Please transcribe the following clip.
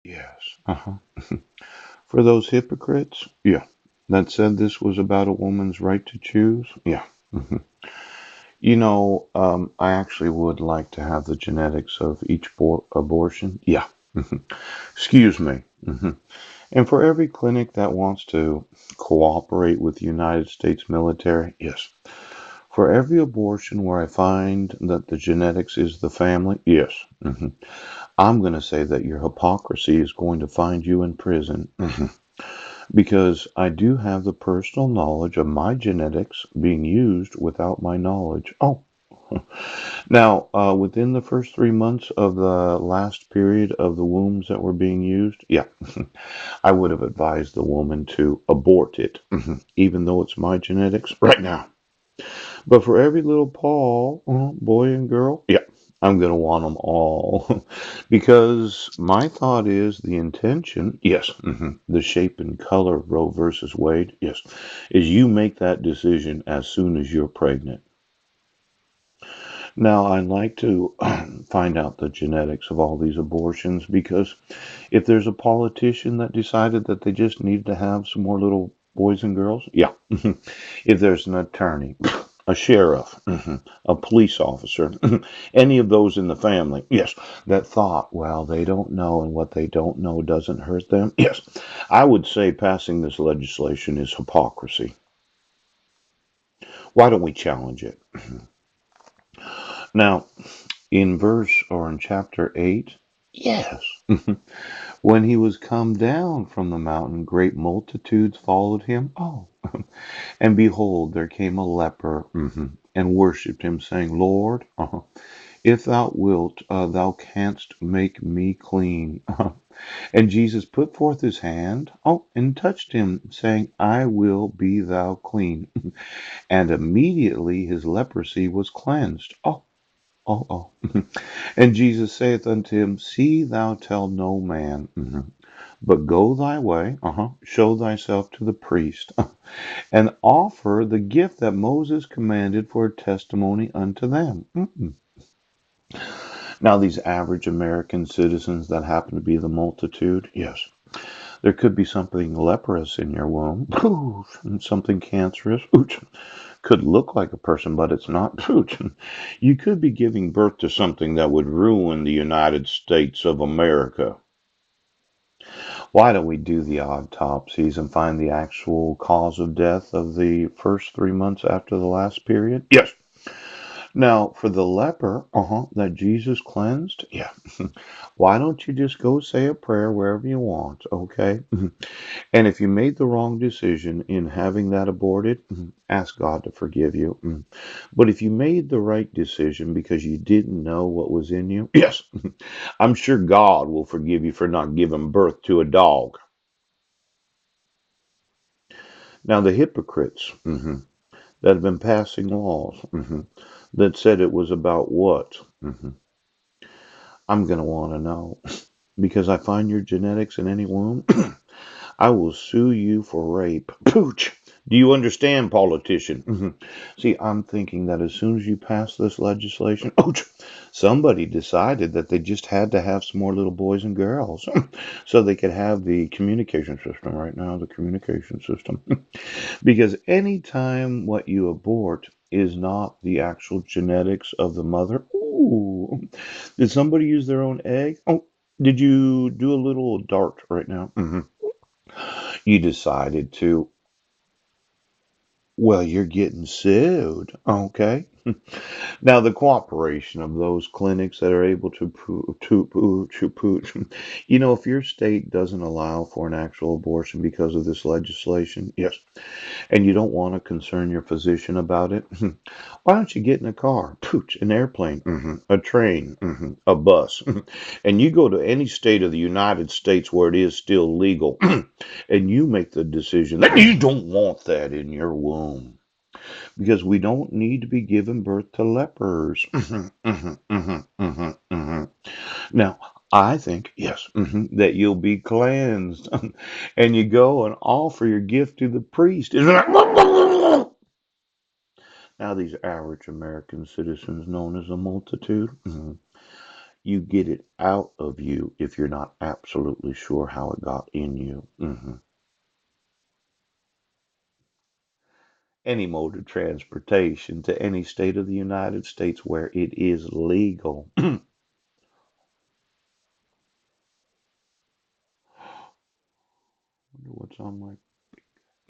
Yes. Uh-huh. For those hypocrites? Yeah. That said this was about a woman's right to choose? Yeah. Mhm. I actually would like to have the genetics of each abortion. Yeah. Mhm. Excuse me. Mhm. And for every clinic that wants to cooperate with the United States military, yes. For every abortion where I find that the genetics is the family, yes. Mhm. I'm going to say that your hypocrisy is going to find you in prison. Mhm. Because I do have the personal knowledge of my genetics being used without my knowledge. Oh, now, within the first 3 months of the last period of the wombs that were being used, yeah, I would have advised the woman to abort it, even though it's my genetics right now. But for every little Paul, boy and girl, yeah, I'm going to want them all. Because my thought is the intention, yes, the shape and color of Roe versus Wade, yes, is you make that decision as soon as you're pregnant. Now, I'd like to find out the genetics of all these abortions because if there's a politician that decided that they just need to have some more little boys and girls, yeah. If there's an attorney, a sheriff, a police officer, any of those in the family, yes, that thought, well, they don't know and what they don't know doesn't hurt them, yes, I would say passing this legislation is hypocrisy. Why don't we challenge it? Now, in verse or in chapter 8, yes. When he was come down from the mountain, great multitudes followed him. Oh, and behold, there came a leper and worshipped him, saying, Lord, if thou wilt, thou canst make me clean. And Jesus put forth his hand, and touched him, saying, I will be thou clean. And immediately his leprosy was cleansed. Oh. And Jesus saith unto him, See thou tell no man, but go thy way, show thyself to the priest, and offer the gift that Moses commanded for a testimony unto them. Now, these average American citizens that happen to be the multitude, yes, there could be something leprous in your womb, and something cancerous, could look like a person, but it's not. You could be giving birth to something that would ruin the United States of America. Why don't we do the autopsies and find the actual cause of death of the first 3 months after the last period? Yes. Now, for the leper, that Jesus cleansed, yeah. Why don't you just go say a prayer wherever you want, okay? And if you made the wrong decision in having that aborted, ask God to forgive you. But if you made the right decision because you didn't know what was in you, yes, I'm sure God will forgive you for not giving birth to a dog. Now, the hypocrites that have been passing laws that said it was about what? I'm going to want to know because I find your genetics in any womb. I will sue you for rape. Pooch. Do you understand, politician? See, I'm thinking that as soon as you pass this legislation, somebody decided that they just had to have some more little boys and girls so they could have the communication system right now, the communication system. Because anytime what you abort is not the actual genetics of the mother, ooh, did somebody use their own egg? Oh, did you do a little dart right now? You decided to, well, you're getting sued. Okay. Now, the cooperation of those clinics that are able to pooch, if your state doesn't allow for an actual abortion because of this legislation, yes, and you don't want to concern your physician about it, why don't you get in a car, pooch, an airplane, a train, a bus, and you go to any state of the United States where it is still legal, and you make the decision that you don't want that in your womb because we don't need to be giving birth to lepers. Now, I think, yes, that you'll be cleansed. And you go and offer your gift to the priest. Isn't that? Now, these average American citizens known as a multitude, you get it out of you if you're not absolutely sure how it got in you. Any mode of transportation to any state of the United States where it is legal. Wonder what's on my